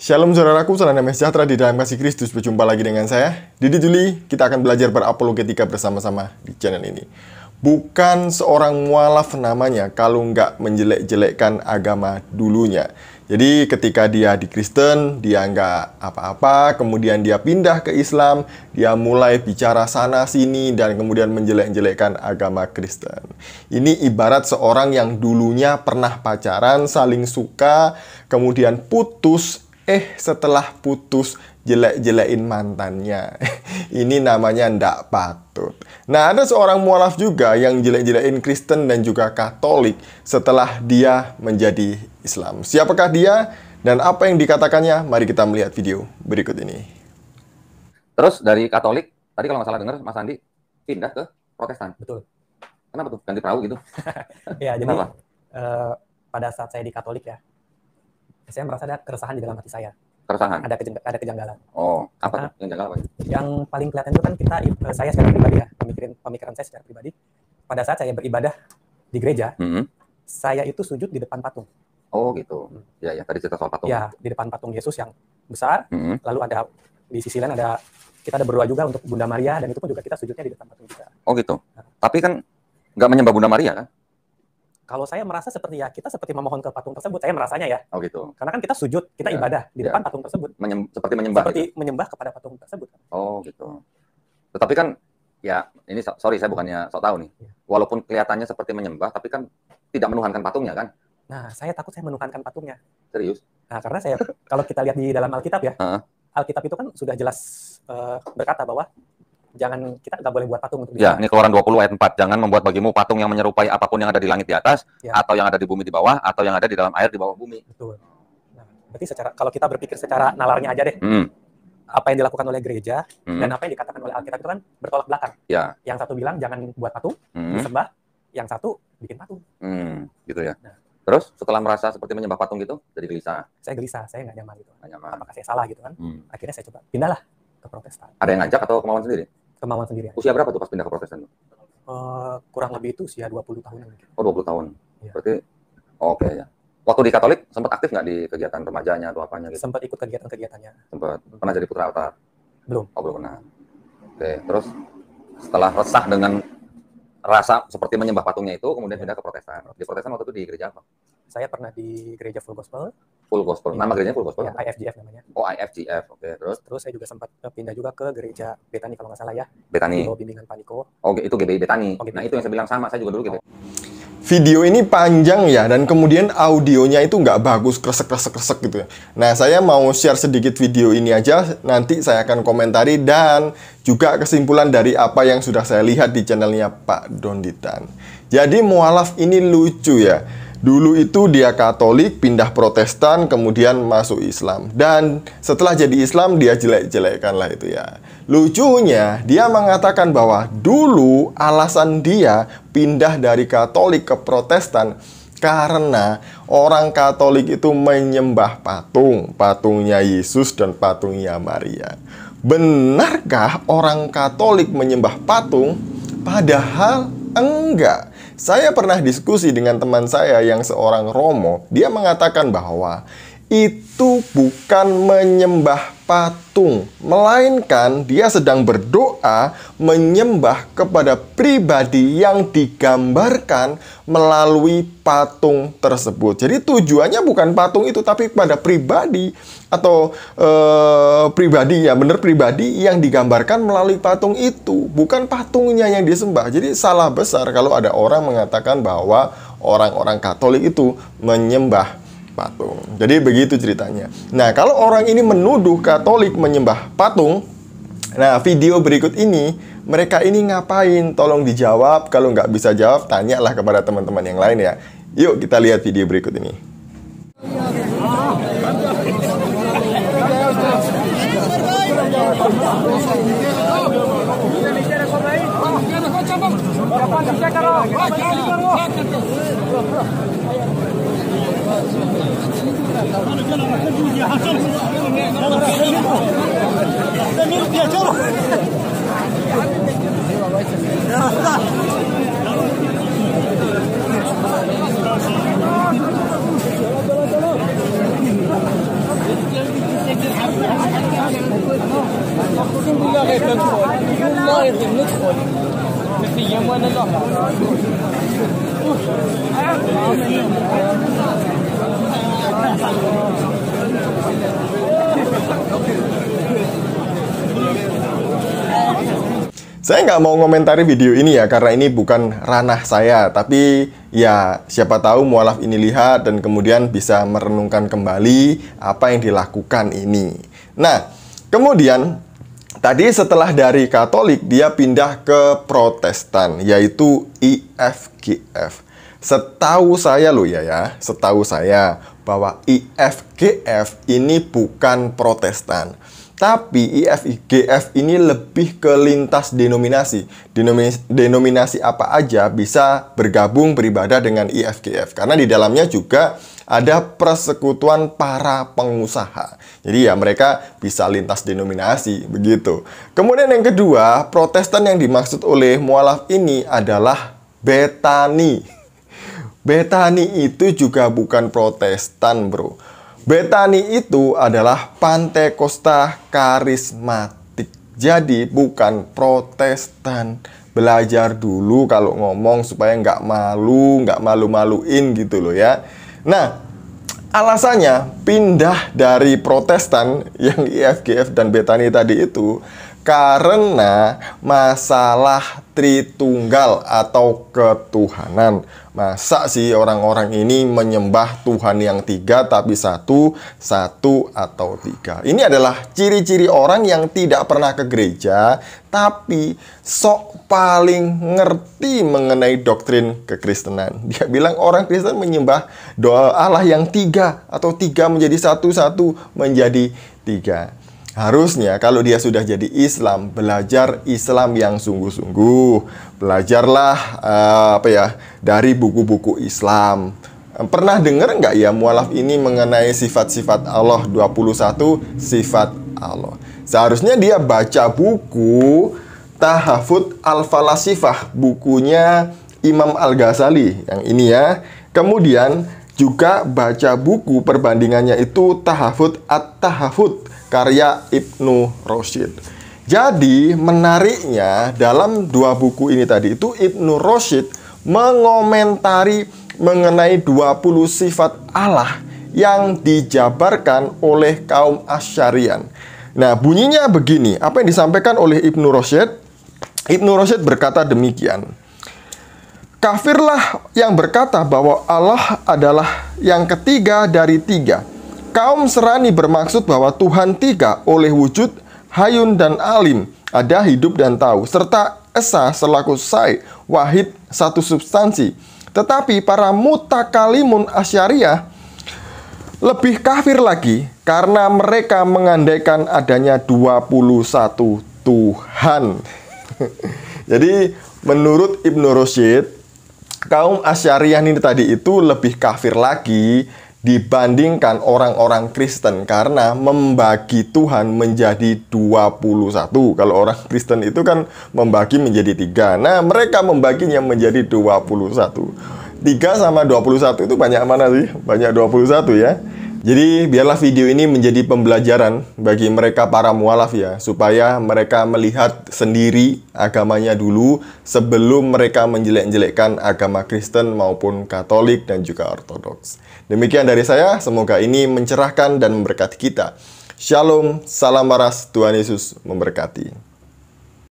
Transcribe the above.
Shalom saudaraku, salam damai sejahtera di dalam kasih Kristus. Berjumpa lagi dengan saya, Didi Juli. Kita akan belajar berapologetika bersama-sama di channel ini. Bukan seorang mualaf namanya kalau nggak menjelek-jelekkan agama dulunya. Jadi ketika dia di Kristen, dia nggak apa-apa, kemudian dia pindah ke Islam, dia mulai bicara sana-sini, dan kemudian menjelek-jelekkan agama Kristen. Ini ibarat seorang yang dulunya pernah pacaran, saling suka, kemudian putus, setelah putus jelek-jelekin mantannya. Ini namanya ndak patut. Nah, ada seorang mualaf juga yang jelek-jelekin Kristen dan juga Katolik setelah dia menjadi Islam. Siapakah dia dan apa yang dikatakannya? Mari kita melihat video berikut ini. Terus dari Katolik, tadi kalau nggak salah dengar Mas Andi pindah ke Protestan. Betul. Kenapa tuh? Ganti perahu gitu? Ya, jadi pada saat saya di Katolik ya, saya merasa ada keresahan di dalam hati saya. Keresahan? Ada kejanggalan. Oh, apa tuh? Yang janggal apa? Yang paling kelihatan itu kan saya secara pribadi ya, pemikiran saya secara pribadi. Pada saat saya beribadah di gereja, saya itu sujud di depan patung. Oh gitu. Ya, tadi cerita soal patung. Ya, di depan patung Yesus yang besar. Lalu ada di sisi lain kita ada berdoa juga untuk Bunda Maria, dan itu pun juga kita sujudnya di depan patung juga. Oh gitu. Tapi kan nggak menyembah Bunda Maria kan? Kalau saya merasa kita seperti memohon ke patung tersebut, saya merasanya ya. Oh gitu. Karena kan kita sujud, kita ibadah di depan patung tersebut. Seperti menyembah. Seperti gitu? menyembah kepada patung tersebut. Oh gitu. Tetapi kan, ya ini sorry saya bukannya sok tahu nih. Walaupun kelihatannya seperti menyembah, tapi kan tidak menuhankan patungnya kan? Nah, saya takut saya menuhankan patungnya. Serius? Nah, karena kalau kita lihat di dalam Alkitab ya, Alkitab itu kan sudah jelas berkata bahwa kita nggak boleh buat patung untuk ya, ini Keluaran 20 ayat 4. Jangan membuat bagimu patung yang menyerupai apapun yang ada di langit di atas, atau yang ada di bumi di bawah, atau yang ada di dalam air di bawah bumi. Betul. Nah, berarti kalau kita berpikir secara nalarnya aja deh, apa yang dilakukan oleh gereja dan apa yang dikatakan oleh Alkitab itu kan bertolak belakang. Ya. Yang satu bilang jangan buat patung, disembah. Yang satu bikin patung. Gitu ya. Nah, terus setelah merasa seperti menyembah patung gitu, jadi gelisah. Saya gelisah, saya nggak nyaman gitu. Nggak nyaman. Apakah saya salah gitu kan? Akhirnya saya coba pindahlah ke Protestan. Ada yang ngajak atau kemauan sendiri? Kemauan sendiri. Usia berapa tuh pas pindah ke Protestan? Kurang lebih itu usia 20 tahun mungkin. Oh, 20 tahun. Ya. Berarti oke ya. Waktu di Katolik sempat aktif nggak di kegiatan remajanya atau apanya gitu? Sempat ikut kegiatan-kegiatannya. Sempat. Pernah jadi putra altar? Belum. Oh, belum pernah. Oke, terus setelah resah dengan rasa seperti menyembah patungnya itu, kemudian pindah ke Protestan. Di Protestan waktu itu di gereja apa? Saya pernah di gereja Full Gospel. Full Gospel. Nama gerejanya Full Gospel? Ya, IFGF namanya. Oh, IFGF. Oke, terus saya juga sempat pindah juga ke gereja Betani kalau nggak salah ya. Betani. Di bimbingan Paniko. Oh, itu GBI Betani. Oh, nah, itu yang saya bilang sama. Saya juga dulu gitu. Video ini panjang ya, dan kemudian audionya itu nggak bagus, kresek-kresek gitu ya. Nah, saya mau share sedikit video ini aja, nanti saya akan komentari dan juga kesimpulan dari apa yang sudah saya lihat di channelnya Pak Donditan. Jadi mualaf ini lucu ya. Dulu itu dia Katolik, pindah Protestan, kemudian masuk Islam. Dan setelah jadi Islam, dia jelek-jelekkan lah itu ya. Lucunya, dia mengatakan bahwa dulu alasan dia pindah dari Katolik ke Protestan karena orang Katolik itu menyembah patung. Patungnya Yesus dan patungnya Maria. Benarkah orang Katolik menyembah patung? Padahal enggak. Saya pernah diskusi dengan teman saya yang seorang Romo. Dia mengatakan bahwa itu bukan menyembah patung, melainkan dia sedang berdoa menyembah kepada pribadi yang digambarkan melalui patung tersebut. Jadi tujuannya bukan patung itu, tapi pada pribadi atau pribadi ya, benar pribadi yang digambarkan melalui patung itu, bukan patungnya yang disembah. Jadi salah besar kalau ada orang mengatakan bahwa orang-orang Katolik itu menyembah patung. Jadi begitu ceritanya. Nah, kalau orang ini menuduh Katolik menyembah patung, nah video berikut ini mereka ini ngapain? Tolong dijawab. Kalau nggak bisa jawab, tanyalah kepada teman-teman yang lain ya. Yuk kita lihat video berikut ini. Saya nggak mau ngomentari video ini ya, karena ini bukan ranah saya. Tapi ya siapa tahu mualaf ini lihat dan kemudian bisa merenungkan kembali apa yang dilakukan ini. Nah, kemudian tadi setelah dari Katolik dia pindah ke Protestan, yaitu IFGF. Setahu saya loh setahu saya bahwa IFGF ini bukan Protestan. Tapi IFGF ini lebih ke lintas denominasi. Denominasi apa aja bisa bergabung beribadah dengan IFGF. Karena di dalamnya juga ada persekutuan para pengusaha. Jadi ya mereka bisa lintas denominasi, begitu. Kemudian yang kedua, Protestan yang dimaksud oleh mualaf ini adalah Betani. Betani itu juga bukan Protestan, bro. Betani itu adalah Pantekosta karismatik. Jadi bukan Protestan. Belajar dulu kalau ngomong supaya nggak malu-maluin gitu loh ya. Nah, alasannya pindah dari Protestan yang IFGF dan Betani tadi itu karena masalah Tritunggal atau ketuhanan. Masa sih orang-orang ini menyembah Tuhan yang tiga tapi satu atau tiga? Ini adalah ciri-ciri orang yang tidak pernah ke gereja tapi sok paling ngerti mengenai doktrin kekristenan. Dia bilang orang Kristen menyembah doa Allah yang tiga atau tiga menjadi satu menjadi tiga. Harusnya kalau dia sudah jadi Islam, belajar Islam yang sungguh-sungguh. Belajarlah dari buku-buku Islam. Pernah dengar nggak ya mualaf ini mengenai sifat-sifat Allah, 21 sifat Allah? Seharusnya dia baca buku Tahafut Al-Falasifah, bukunya Imam Al-Ghazali yang ini ya. Kemudian juga baca buku perbandingannya itu Tahafut At-Tahafut karya Ibnu Rushd. Jadi menariknya dalam dua buku ini tadi itu Ibnu Rushd mengomentari mengenai 20 sifat Allah yang dijabarkan oleh kaum Asy'ariyan. Nah, bunyinya begini, apa yang disampaikan oleh Ibnu Rushd? Ibnu Rushd berkata demikian. Kafirlah yang berkata bahwa Allah adalah yang ketiga dari tiga. Kaum Serani bermaksud bahwa Tuhan tiga oleh wujud, Hayun dan Alim, ada hidup dan tahu, serta Esa selaku Sai, Wahid satu substansi. Tetapi para mutakalimun Asy'ariyah lebih kafir lagi karena mereka mengandaikan adanya 21 Tuhan. Jadi menurut Ibnu Rushd, kaum Asy'ariyah ini tadi itu lebih kafir lagi dibandingkan orang-orang Kristen karena membagi Tuhan menjadi 21. Kalau orang Kristen itu kan membagi menjadi 3. Nah, mereka membaginya menjadi 21. 3 sama 21 itu banyak mana sih? Banyak 21 ya. Jadi biarlah video ini menjadi pembelajaran bagi mereka para mualaf ya, supaya mereka melihat sendiri agamanya dulu sebelum mereka menjelek-jelekkan agama Kristen maupun Katolik dan juga Ortodoks. Demikian dari saya, semoga ini mencerahkan dan memberkati kita. Shalom, salam waras, Tuhan Yesus memberkati.